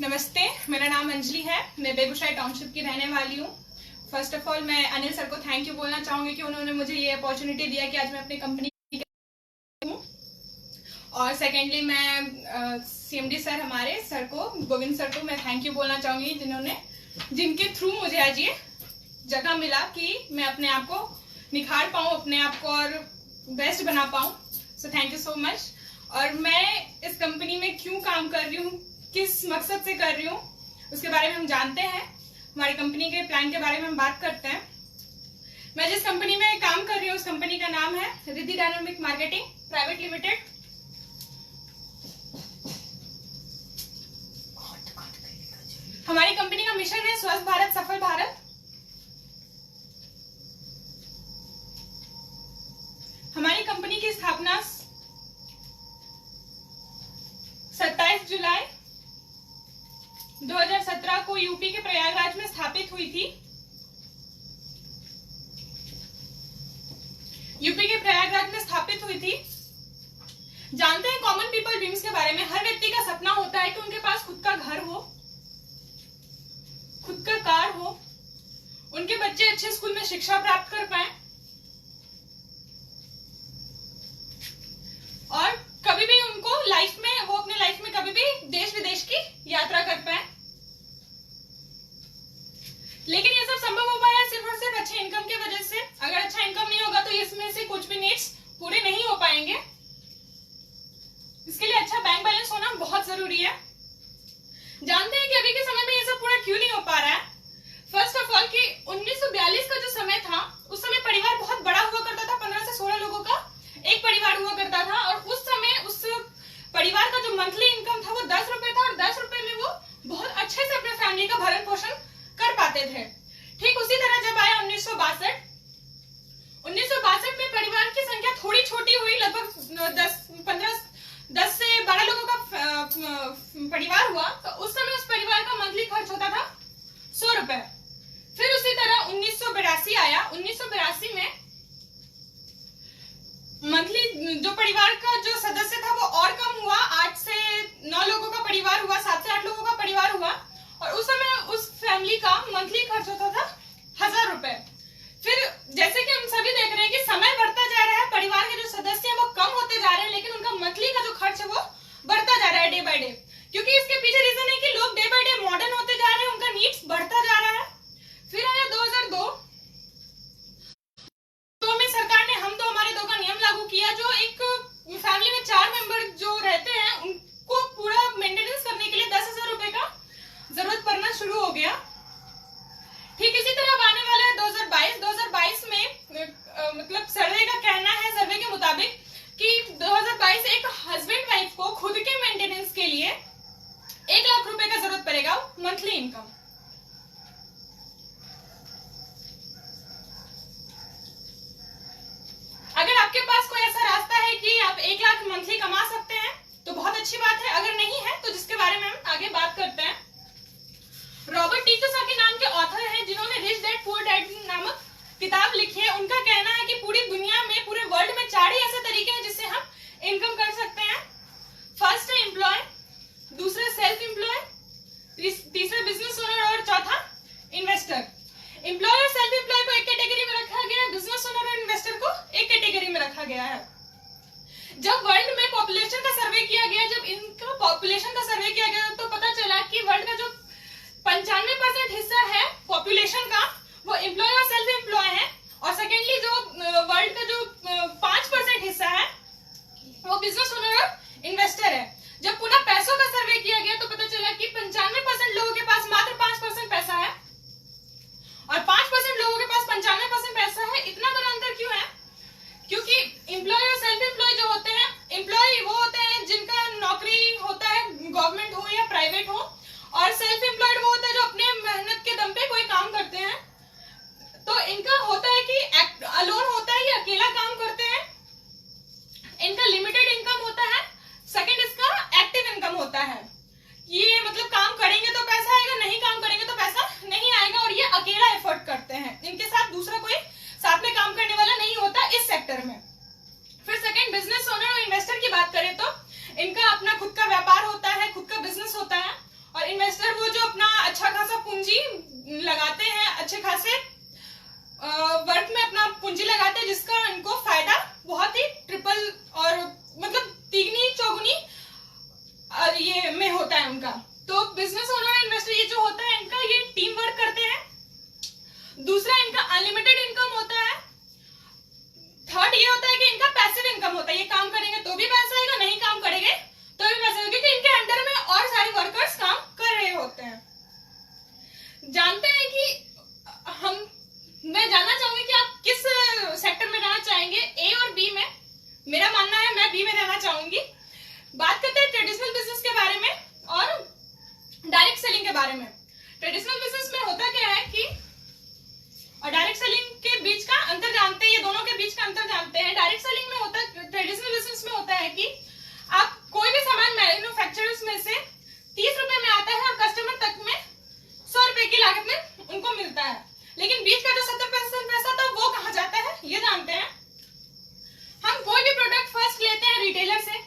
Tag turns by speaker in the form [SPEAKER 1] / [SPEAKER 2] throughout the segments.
[SPEAKER 1] नमस्ते, मेरा नाम अंजलि है। मैं बेगूसराय टाउनशिप की रहने वाली हूँ। फर्स्ट ऑफ ऑल मैं अनिल सर को थैंक यू बोलना चाहूंगी कि उन्होंने मुझे ये अपॉर्चुनिटी दिया कि आज मैं अपनी कंपनी हूँ। और सेकेंडली मैं सीएमडी सर हमारे सर को, गोविंद सर को मैं थैंक यू बोलना चाहूंगी जिनके थ्रू मुझे आज ये जगह मिला कि मैं अपने आप को निखार पाऊँ, अपने आप को और बेस्ट बना पाऊँ। So thank you so much. और मैं इस कंपनी में क्यों काम कर रही हूँ, किस मकसद से कर रही हूँ, उसके बारे में हम जानते हैं। हमारी कंपनी के प्लान के बारे में हम बात करते हैं। मैं जिस कंपनी में काम कर रही हूँ उस कंपनी का नाम है Riddhi dynamic marketing private limited. हमारी कंपनी का मिशन है स्वस्थ भारत सफल भारत। हमारी कंपनी की स्थापना 27 जुलाई 2017 को यूपी के प्रयागराज में स्थापित हुई थी। यूपी के प्रयागराज में स्थापित हुई थी। जानते हैं कॉमन पीपल ड्रीम्स के बारे में। हर व्यक्ति का सपना होता है कि उनके पास खुद का घर हो, खुद का कार हो, उनके बच्चे अच्छे स्कूल में शिक्षा प्राप्त कर पाए और कभी भी उनको वो अपने लाइफ में कभी भी देश विदेश की यात्रा कर पाए। लेकिन ये सब संभव हो पाया सिर्फ और सिर्फ अच्छे इनकम की वजह से। अगर अच्छा इनकम नहीं होगा तो इसमें से कुछ भी नीड्स पूरे नहीं हो पाएंगे। इसके लिए अच्छा बैंक बैलेंस होना बहुत जरूरी है। जानते हैं कि अभी के समय में ये सब पूरा क्यों नहीं हो पा रहा है। फर्स्ट ऑफ ऑल कि 1942 का जो समय था उस समय परिवार बहुत बड़ा हुआ करता था। 15 से 16 लोगों का एक परिवार हुआ करता था और उस समय उस परिवार का जो मंथली इनकम था वो 10 रुपए था और 10 रुपए में वो बहुत अच्छे से अपने फैमिली का भरण पोषण कर पाते थे। ठीक उसी तरह जब आया 1962 में परिवार की संख्या थोड़ी छोटी हुई, लगभग 10 से 12 लोगों का परिवार हुआ। तो उस समय उस परिवार का मंथली खर्च होता था 100 रुपए। फिर उसी तरह 1982 आया। 1982 में मंथली जो परिवार का जो सदस्य था वो और कम हुआ। 8 से 9 लोगों का परिवार हुआ, 7 से 8 लोगों का परिवार हुआ और उस समय उस फैमिली का मंथली खर्च होता था 1000 रुपए। फिर जैसे कि हम सभी देख रहे हैं कि समय बढ़ता जा रहा है, परिवार के जो सदस्य हैं वो कम होते जा रहे हैं, लेकिन उनका मंथली का जो खर्च है वो बढ़ता जा रहा है डे बाय डे। क्योंकि इसके पीछे रीजन है कि लोग डे बाय डे मॉडर्न होते जा रहे हैं, उनका नीड्स बढ़ता जा रहा है। फिर आया 2002 में सरकार ने हम दो हमारे दो का नियम लागू किया, जो एक फैमिली में 4 मेंबर जो रहते हैं उनको पूरा मेंटेनेंस करने के लिए 10,000 रुपए का जरूरत पड़ना शुरू हो गया। ठीक इसी तरह आने वाला है 2022 में मतलब सर्वे का कहना है, सर्वे के मुताबिक कि 2022 एक हस्बैंड वाइफ को खुद के मेंटेनेंस के लिए 1 लाख रुपए का जरूरत पड़ेगा मंथली इनकम। अगर आपके पास कोई ऐसा रास्ता है कि आप 1 लाख मंथली कमा सकते हैं तो बहुत अच्छी बात है। अगर नहीं है तो जिसके बारे में हम आगे बात करते हैं। रॉबर्ट टी कियोसाकी नाम के ऑथर हैं जिन्होंने रिच डैड पुअर डैड नामक किताब लिखी है। उनका कहना है कि पूरी दुनिया में, पूरे वर्ल्ड में 4 ही ऐसे तरीके हैं जिससे हम इनकम कर सकते हैं। फर्स्ट है एम्प्लॉय, दूसरा सेल्फ एम्प्लॉय, तीसरा बिजनेस ओनर और चौथा इन्वेस्टर। एम्प्लॉय और सेल्फ एम्प्लॉय को एक कैटेगरी में रखा गया, बिजनेस ओनर और इन्वेस्टर को एक कैटेगरी में रखा गया है। जब वर्ल्ड में पॉपुलेशन का सर्वे किया गया, जब इनका पॉपुलेशन का सर्वे किया गया तो पता चला कि वर्ल्ड का जो 95% हिस्सा है पॉपुलेशन का वो एम्प्लॉय और सेल्फ एम्प्लॉय है और सेकेंडली जो वर्ल्ड का जो 5% हिस्सा है वो बिजनेस ओनर और इन्वेस्टर है। जब पुनः पैसों का सर्वे किया गया तो पता चला कि 95% लोगों के पास मात्र 5% पैसा है और 5% लोगों के पास 95% पैसा है। इतना बड़ा अंतर क्यों है? क्योंकि एम्प्लॉय और सेल्फ एम्प्लॉय जो होते हैं, एम्प्लॉय वो होते हैं जिनका नौकरी होता है गवर्नमेंट हो या प्राइवेट हो, और सेल्फ एम्प्लॉयड वो होता है जो अपने मेहनत के दम पे कोई काम करते हैं। तो इनका होता है कि अलोन होता है, ये अकेला काम करते हैं, इनका लिमिटेड इनकम होता है जो अपना अच्छा खासा पूंजी लगाते हैं, अच्छे खासे वर्क में अपना पूंजी लगाते हैं, जिसका इनको फायदा बहुत ही ट्रिपल और मतलब तिगुनी चौगुनी ये में होता है उनका। तो बिजनेस ओनर इन्वेस्टर ये जो होता है इनका, ये टीम वर्क करते हैं। दूसरा, इनका अनलिमिटेड इनकम होता है। थर्ड ये होता है कि इनका पैसिव इनकम होता है, ये काम करेंगे तो भी पैसा आएगा, नहीं काम करेंगे तो भी पैसा आएगा, क्योंकि इनके अंडर में और सारे वर्कर्स काम कर रहे होते हैं। जानते हैं कि मैं जानना चाहूंगी कि आप किस सेक्टर में रहना चाहेंगे, ए और बी में। मेरा मानना है मैं बी में रहना चाहूंगी। बात करते हैं ट्रेडिशनल बिजनेस के बारे में और डायरेक्ट सेलिंग के बारे में। ट्रेडिशनल बिजनेस में होता क्या है कि, और डायरेक्ट सेलिंग के बीच का अंतर जानते हैं, ये दोनों के बीच का अंतर जानते हैं। डायरेक्ट सेलिंग में होता है, ट्रेडिशनल बिजनेस में होता है कि आप कोई भी सामान मैन्युफैक्चरर्स में से 30 रुपए में आता है और कस्टमर तक में 100 रुपए की लागत में उनको मिलता है, लेकिन बीच का जो 70% पैसा था वो कहाँ जाता है ये जानते हैं। हम कोई भी प्रोडक्ट फर्स्ट लेते हैं रिटेलर से,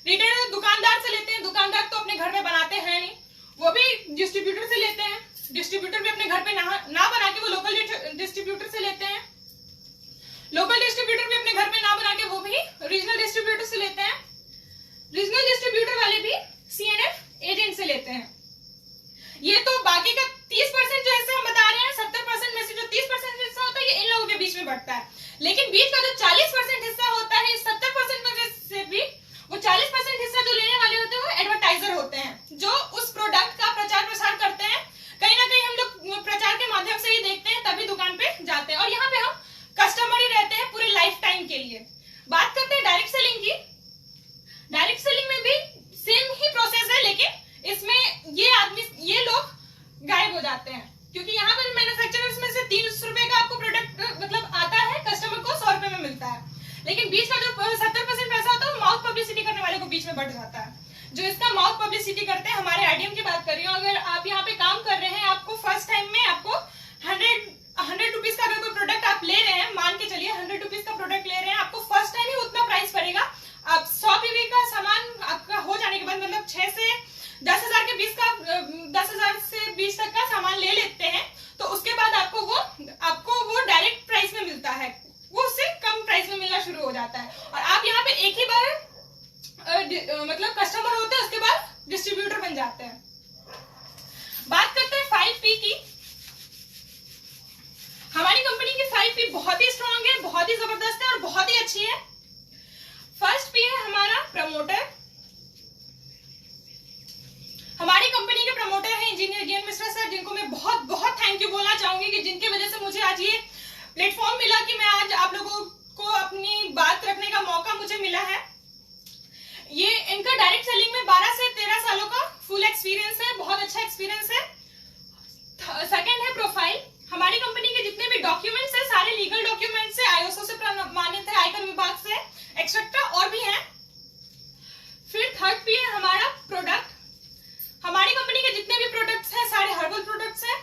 [SPEAKER 1] रिटेलर दुकानदार से लेते हैं। दुकानदार तो अपने घर में बनाते हैं नहीं, वो भी डिस्ट्रीब्यूटर से लेते हैं। डिस्ट्रीब्यूटर भी अपने घर पे ना बना के वो लोकल डिस्ट्रीब्यूटर से लेते हैं। लोकल डिस्ट्रीब्यूटर भी अपने घर पे ना बना के वो भी रीजनल डिस्ट्रीब्यूटर से लेते हैं। रीजनल डिस्ट्रीब्यूटर वाले भी सीएनएफ एजेंट से लेते हैं। ये तो बाकी का 30% जो हिस्सा हम बता रहे हैं, 70% में से जो 30% हिस्सा होता है ये इन लोगों के बीच में बढ़ता है, लेकिन बीच का जो 40% हिस्सा होता है, 70% में से भी वो 40% हिस्सा जो लेने वाले होते हैं वो एडवर्टाइजर होते हैं, जो उस प्रोडक्ट का प्रचार प्रसार करते हैं। कहीं ना कहीं हम लोग प्रचार के माध्यम से ही देखते हैं, तभी दुकान पे जाते हैं, और यहाँ पे हम कस्टमर ही रहते हैं पूरे लाइफ टाइम के लिए। बात करते हैं डायरेक्ट सेलिंग की। डायरेक्ट सेलिंग में भी सेम ही प्रोसेस है, लेकिन इसमें ये लोग गायब हो जाते हैं, क्योंकि यहाँ पर मैन्युफैक्चरर्स में से 30 रुपए का आपको प्रोडक्ट मतलब आता है, कस्टमर को 100 रुपए में मिलता है, लेकिन बीच का जो 70% पैसा होता है वो माउथ पब्लिसिटी करने वाले को बीच में बढ़ जाता है। जो इसका माउथ पब्लिसिटी करते हैं, हमारे आईडीएम की बात कर रही हूँ, अगर आप यहाँ पे काम कर रहे हैं, आपको फर्स्ट टाइम में आपको 100 रुपीज का अगर कोई प्रोडक्ट आप ले रहे हैं, मान के चलिए 100 रुपीज का प्रोडक्ट ले रहे हैं, आपको फर्स्ट टाइम ही उतना प्राइस पड़ेगा। आप 100 पीवी का सामान आपका हो जाने के बाद, मतलब 6 से 10,000 के बीच का 10,000 से 20 तक का सामान ले लेते हैं, तो उसके बाद आपको वो डायरेक्ट प्राइस में मिलता है, वो उससे कम प्राइस में मिलना शुरू हो जाता है, और आप यहाँ पे एक ही बार मतलब कस्टमर होते हैं, उसके बाद डिस्ट्रीब्यूटर बन जाते हैं। बात करते हैं 5P की। हमारी कंपनी की 5P बहुत ही स्ट्रांग है, बहुत ही जबरदस्त है और बहुत ही अच्छी है। फर्स्ट P है हमारा प्रमोटर। हमारी कंपनी के प्रमोटर हैं इंजीनियर जीएन मिश्रा सर, जिनको मैं बहुत बहुत थैंक यू बोलना चाहूंगी कि जिनकी वजह से मुझे आज ये प्लेटफॉर्म मिला कि मैं आज आप लोगों को अपनी बात रखने का मौका मुझे मिला है। ये इनका डायरेक्ट सेलिंग में 12 से 13 सालों का फुल एक्सपीरियंस है, बहुत अच्छा एक्सपीरियंस है। सेकंड है प्रोफाइल। हमारी कंपनी के जितने भी डॉक्यूमेंट्स है सारे लीगल डॉक्यूमेंट्स है, आईएसओ से प्रमाणित है, आयकर विभाग से एक्सेट्रा और भी हैं। फिर थर्ड P है हमारा प्रोडक्ट। हमारी कंपनी के जितने भी प्रोडक्ट्स हैं सारे हर्बल प्रोडक्ट्स हैं।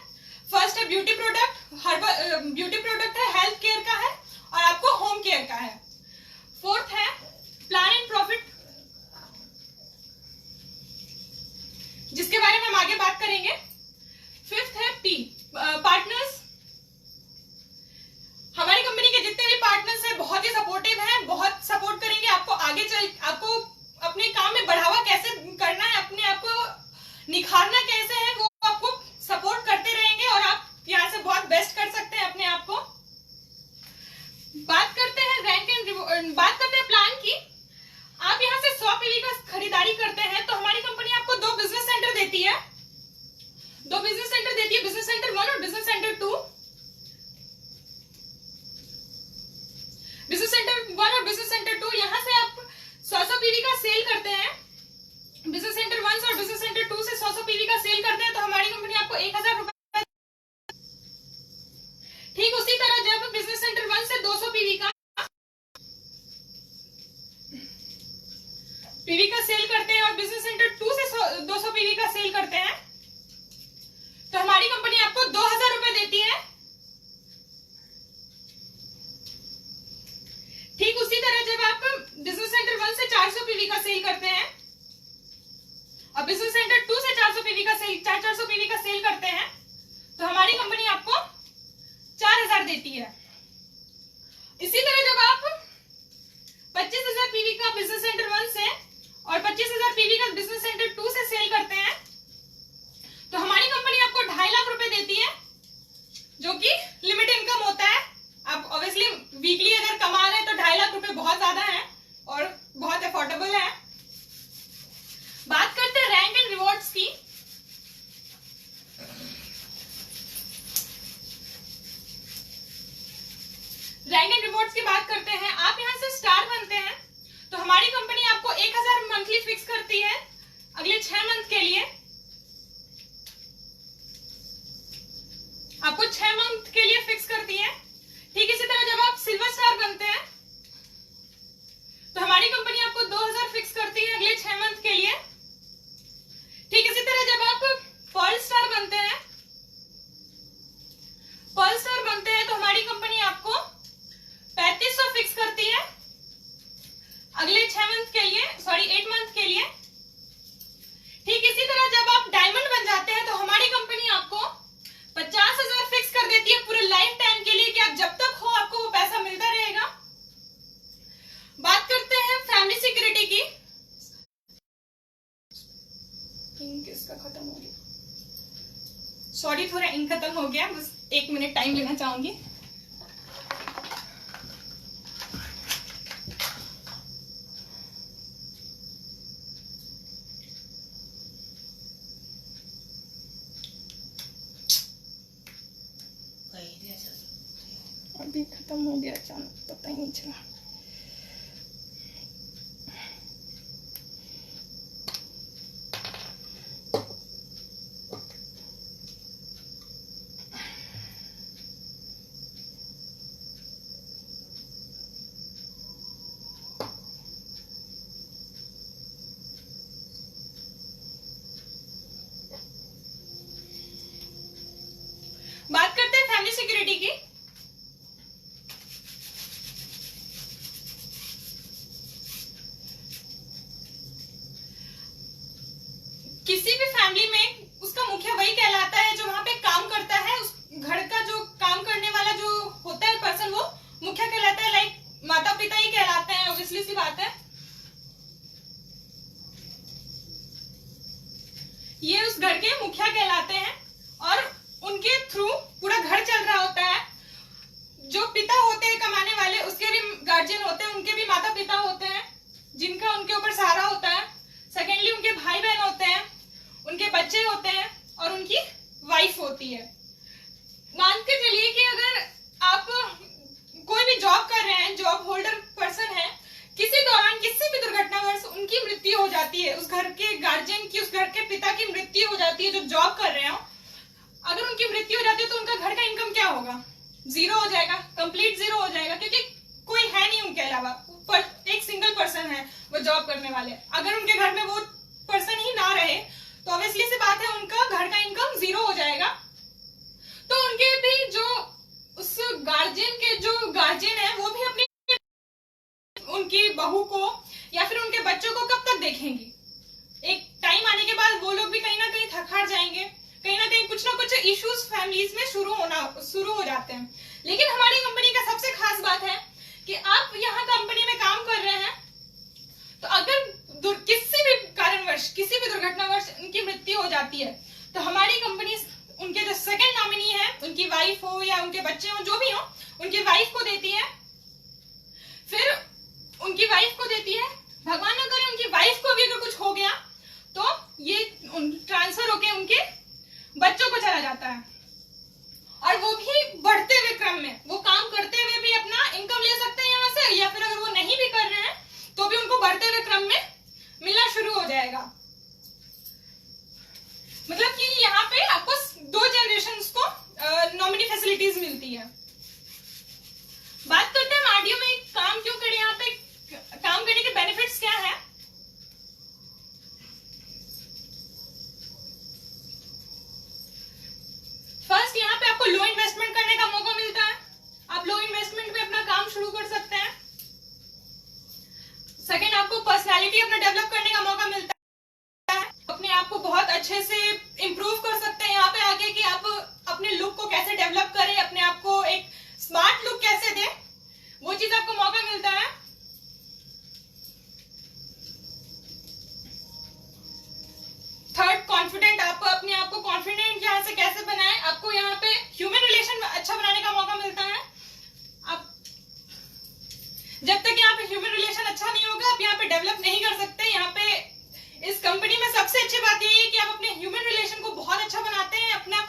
[SPEAKER 1] फर्स्ट है beauty product, herbal beauty product है, हेल्थ केयर का है और आपको होम केयर का है। फोर्थ है प्लान एंड प्रॉफिट, जिसके बारे में हम आगे बात करेंगे। फिफ्थ है P पार्टनर्स। हमारी कंपनी के जितने भी पार्टनर्स हैं बहुत ही सपोर्टिव हैं, बहुत सपोर्ट करेंगे आपको आगे चल, आपको अपने काम में बढ़ावा कैसे करना है, अपने आप को निखारना कैसे है, वो आपको सपोर्ट करते रहेंगे और आप यहाँ से बहुत बेस्ट कर सकते हैं अपने आप को। बात करते हैं रैंक एंड बात करते हैं प्लान की। आप यहाँ से 100 पीवी का खरीदारी करते हैं तो हमारी कंपनी आपको 2 बिजनेस सेंटर देती है, 2 बिजनेस सेंटर देती है, बिजनेस सेंटर 1 और बिजनेस सेंटर 2। बिजनेस सेंटर 1 और बिजनेस सेंटर 2, यहाँ से आप 100 पीवी का सेल करते हैं। बिजनेस सेंटर 1 और बिजनेस सेंटर 2 से 100 पीवी का सेल करते हैं तो हमारी कंपनी आपको 1000 रुपए। ठीक उसी तरह जब बिजनेस सेंटर 1 से 200 पीवी का सेल करते हैं और बिजनेस सेंटर 2 से 200 पीवी का सेल करते हैं तो हमारी कंपनी आपको 2000 रुपए देती है। ठीक उसी तरह जब आप बिजनेस सेंटर 1 से 400 पीवी का सेल करते हैं और बिजनेस सेंटर 2 से 400 पीवी का सेल 400 पीवी का सेल करते हैं तो हमारी कंपनी आपको 4000 देती है। इसी तरह जब आप 25,000 पीवी का बिजनेस सेंटर 1 से और 25,000 पीवी का बिजनेस सेंटर 2 से सेल करते हैं तो हमारी कंपनी आपको 2.5 लाख रुपए देती है, जो कि लिमिट इनकम होता है। आप ऑब्वियसली वीकली अगर कमा रहे हैं तो 2.5 लाख रुपए बहुत ज्यादा है और बहुत अफोर्डेबल है। बात करते हैं रैंक एंड रिवॉर्ड्स की। रैंक एंड रिवॉर्ड्स की बात करते हैं। आप यहां से स्टार बनते हैं तो हमारी कंपनी आपको 1000 मंथली फिक्स करती है अगले 6 मंथ के लिए। आपको 6 मंथ के लिए फिक्स करती है। ठीक इसी तरह जब आप सिल्वर स्टार बनते हैं तो हमारी कंपनी आपको 2000 फिक्स करती है अगले 6 मंथ के लिए। ठीक इसी तरह जब आप पर्ल स्टार बनते हैं तो हमारी कंपनी आपको 3500 फिक्स करती है अगले 6 मंथ के लिए, 8 मंथ के लिए। ठीक इसी तरह जब आप डायमंड बन जाते हैं तो हमारी कंपनी आपको 50,000 फिक्स कर देती है पूरे लाइफ टाइम के लिए कि आप जब तक हो आपको वो पैसा मिलता रहेगा। बात करते हैं फैमिली सिक्योरिटी की। इंक इसका खत्म हो गया, सॉरी थोड़ा इंक खत्म हो गया, बस 1 मिनट टाइम लेना चाहूंगी। अभी खत्म हो गया अचानक, पता ही नहीं चला। बात करते हैं फैमिली सिक्योरिटी की। किसी भी फैमिली में उसका मुखिया वही कहलाता है जो वहां पे काम करता है। उस घर का जो काम करने वाला जो होता है पर्सन, वो मुखिया कहलाता है। लाइक माता पिता ही कहलाते हैं, ऑब्वियसली सी बात है। ये उस घर के मुखिया कहलाते हैं और उनके थ्रू पूरा घर चल रहा होता है। जो पिता होते हैं कमाने वाले, उसके भी गार्जियन होते हैं, उनके भी माता पिता होते हैं जिनका उनके ऊपर सहारा होता है। सेकेंडली उनके भाई बहन होते हैं, उनके बच्चे होते हैं और उनकी वाइफ होती है। मान के चलिए कि अगर आप कोई भी जॉब कर रहे हैं, जॉब होल्डर पर्सन है, किसी दौरान किसी भी दुर्घटनावश उनकी मृत्यु हो जाती है, उस घर के गार्जियन की, उस घर के पिता की मृत्यु हो जाती है जो जॉब कर रहे हो, अगर उनकी मृत्यु हो जाती है तो उनका घर का इनकम क्या होगा? 0 हो जाएगा, कंप्लीट 0 हो जाएगा, क्योंकि कोई है नहीं उनके अलावा। एक सिंगल पर्सन है वो जॉब करने वाले। अगर उनके घर में वो पर्सन ही ना रहे तो ऑब्वियसली सी बात है उनका घर का इनकम 0 हो जाएगा। तो उनके भी जो उस गार्जियन के जो गार्जियन है वो भी अपनी उनकी बहू को या फिर उनके बच्चों को कब तक देखेंगी? एक टाइम आने के बाद वो लोग भी कहीं ना कहीं थक हार जाएंगे, कहीं ना कहीं कुछ ना कुछ इश्यूज फैमिलीज में शुरू हो जाते हैं। लेकिन हमारी कंपनी का सबसे खास बात है कि आप यहाँ कंपनी में काम कर रहे हैं तो अगर किसी भी कारणवश, किसी भी दुर्घटनावश उनकी मृत्यु हो जाती है तो हमारी कंपनी उनके जो सेकंड नॉमिनी है, उनकी वाइफ हो या उनके बच्चे हो, जो भी हो, उनकी वाइफ को देती है। फिर उनकी वाइफ को देती है, भगवान न करे उनकी वाइफ को भी अगर कुछ हो गया तो ये ट्रांसफर होके उनके बच्चों को चला जाता है। और वो भी बढ़ते हुए क्रम में, वो काम करते हुए भी अपना इनकम ले सकते हैं यहाँ से, या फिर अगर वो नहीं भी कर रहे हैं तो भी उनको बढ़ते हुए क्रम में मिलना शुरू हो जाएगा। मतलब कि यहाँ पे आपको 2 जनरेशंस को नॉमिनी फैसिलिटीज मिलती है। बात करते हैं आरडीओ में काम क्यों करें, यहाँ पे काम करने के बेनिफिट्स क्या है। फर्स्ट, यहाँ पे आपको लो इन्वेस्टमेंट करने का मौका मिलता है। आप लो इन्वेस्टमेंट में अपना काम शुरू कर सकते हैं। सेकेंड, आपको पर्सनालिटी अपना डेवलप करने का मौका मिलता है, अपने आप को बहुत अच्छे से इम्प्रूव कर सकते हैं यहाँ पे आके, कि आप अपने लुक को कैसे डेवलप करें, अपने आप को एक स्मार्ट लुक कैसे दें, वो चीज आपको मौका मिलता है। थर्ड, कॉन्फिडेंट, आप अपने आप को कॉन्फिडेंट यहाँ से कैसे बनाएं, आपको यहाँ पे ह्यूमन रिलेशन अच्छा बनाने का मौका मिलता है। आप जब तक यहाँ पे ह्यूमन रिलेशन अच्छा नहीं होगा, आप यहाँ पे डेवलप नहीं कर सकते। यहाँ पे इस कंपनी में सबसे अच्छी बात ये है कि आप अपने ह्यूमन रिलेशन को बहुत अच्छा बनाते हैं। अपना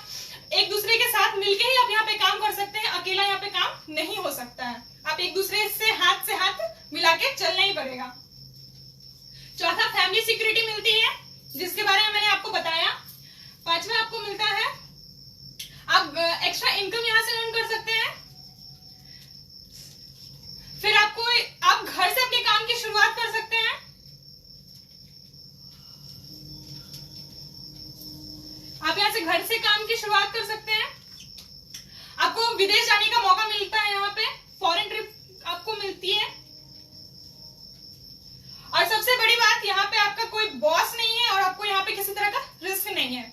[SPEAKER 1] एक दूसरे के साथ मिलके ही आप यहाँ पे काम कर सकते हैं, अकेला यहाँ पे काम नहीं हो सकता है। आप एक दूसरे से हाथ मिला के चलना ही पड़ेगा। चौथा, फैमिली सिक्योरिटी मिलती है, जिसके बारे में मैंने आपको बताया। पांचवा, आपको मिलता है आप एक्स्ट्रा इनकम यहाँ से अर्न कर सकते हैं। फिर आप घर से अपने काम की शुरुआत कर सकते हैं। आप यहाँ से घर से काम की शुरुआत कर सकते हैं। आपको विदेश जाने का मौका मिलता है, यहाँ पे फॉरेन ट्रिप आपको मिलती है। और सबसे बड़ी बात, यहाँ पे आपका कोई बॉस नहीं है और आपको यहाँ पे किसी तरह का रिस्क नहीं है।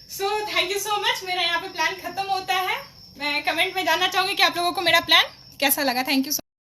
[SPEAKER 1] So thank you so much. मेरा यहाँ पे प्लान खत्म होता है। मैं कमेंट में जानना चाहूंगी कि आप लोगों को मेरा प्लान कैसा लगा। Thank you.